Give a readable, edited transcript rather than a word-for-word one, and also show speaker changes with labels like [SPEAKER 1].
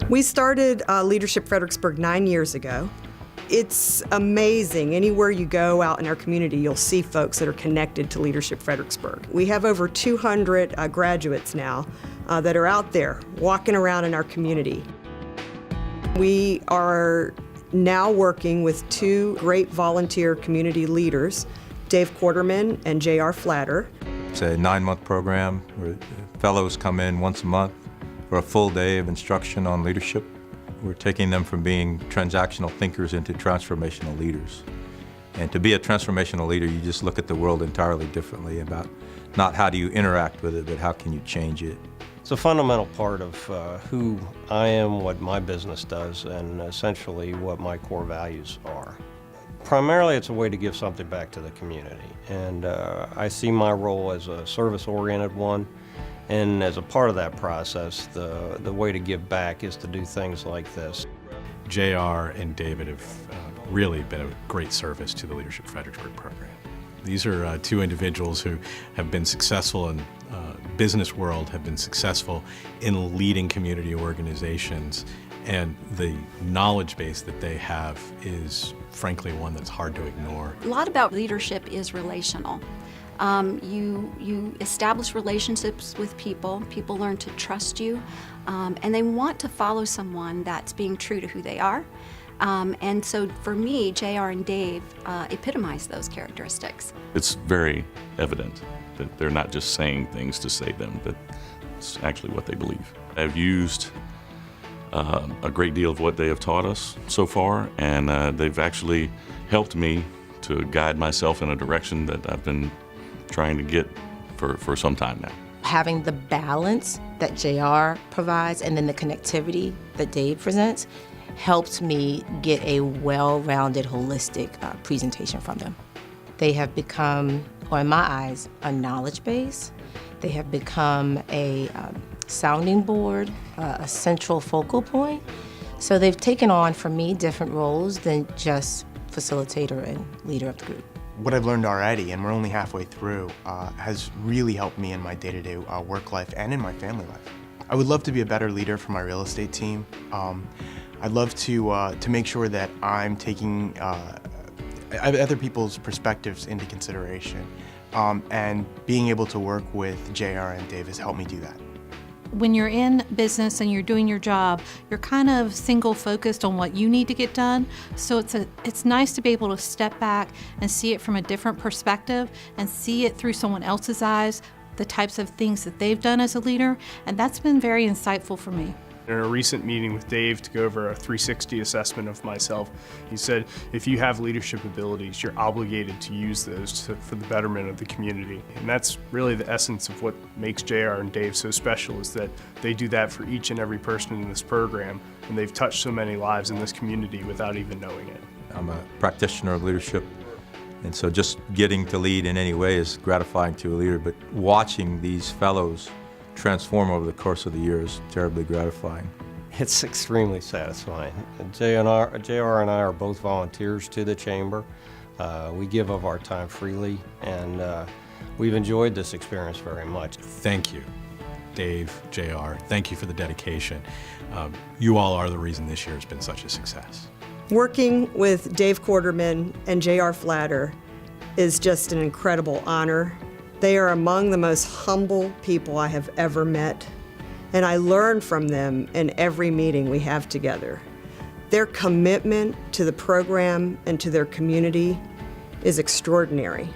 [SPEAKER 1] We started Leadership Fredericksburg 9 years ago. It's amazing. Anywhere you go out in our community, you'll see folks that are connected to Leadership Fredericksburg. We have over 200 graduates now that are out there walking around in our community. We are now working with two great volunteer community leaders, Dave Corderman and J.R. Flatter.
[SPEAKER 2] It's a 9-month program where fellows come in once a month for a full day of instruction on leadership. We're taking them from being transactional thinkers into transformational leaders. And to be a transformational leader, you just look at the world entirely differently about not how do you interact with it, but how can you change it.
[SPEAKER 3] It's a fundamental part of who I am, what my business does, and essentially what my core values are. Primarily, it's a way to give something back to the community. And I see my role as a service-oriented one. And as a part of that process, the way to give back is to do things like this.
[SPEAKER 4] JR and David have really been a great service to the Leadership Fredericksburg program. These are two individuals who have been successful in business world, have been successful in leading community organizations, and the knowledge base that they have is frankly one that's hard to ignore.
[SPEAKER 5] A lot about leadership is relational. You establish relationships with people, people learn to trust you, and they want to follow someone that's being true to who they are. And so for me, JR and Dave epitomize those characteristics.
[SPEAKER 6] It's very evident that they're not just saying things to say them, but it's actually what they believe. I've used a great deal of what they have taught us so far, and they've actually helped me to guide myself in a direction that I've been trying to get for some time now.
[SPEAKER 7] Having the balance that JR provides and then the connectivity that Dave presents helped me get a well-rounded, holistic presentation from them. They have become, or in my eyes, a knowledge base. They have become a sounding board, a central focal point. So they've taken on, for me, different roles than just facilitator and leader of the group.
[SPEAKER 8] What I've learned already, and we're only halfway through, has really helped me in my day-to-day work life and in my family life. I would love to be a better leader for my real estate team. I'd love to make sure that I'm taking other people's perspectives into consideration, and being able to work with JR and Dave has helped me do that.
[SPEAKER 9] When you're in business and you're doing your job, you're kind of single focused on what you need to get done. So it's nice to be able to step back and see it from a different perspective and see it through someone else's eyes, the types of things that they've done as a leader, and that's been very insightful for me.
[SPEAKER 10] In a recent meeting with Dave to go over a 360 assessment of myself, he said, if you have leadership abilities, you're obligated to use those for the betterment of the community. And that's really the essence of what makes JR and Dave so special, is that they do that for each and every person in this program, and they've touched so many lives in this community without even knowing it.
[SPEAKER 2] I'm a practitioner of leadership, and so just getting to lead in any way is gratifying to a leader, but watching these fellows transform over the course of the year is terribly gratifying.
[SPEAKER 3] It's extremely satisfying. JR and I are both volunteers to the Chamber. We give of our time freely, and we've enjoyed this experience very much.
[SPEAKER 4] Thank you, Dave, JR. Thank you for the dedication. You all are the reason this year has been such a success.
[SPEAKER 1] Working with Dave Corderman and J.R. Flatter is just an incredible honor. They are among the most humble people I have ever met, and I learn from them in every meeting we have together. Their commitment to the program and to their community is extraordinary.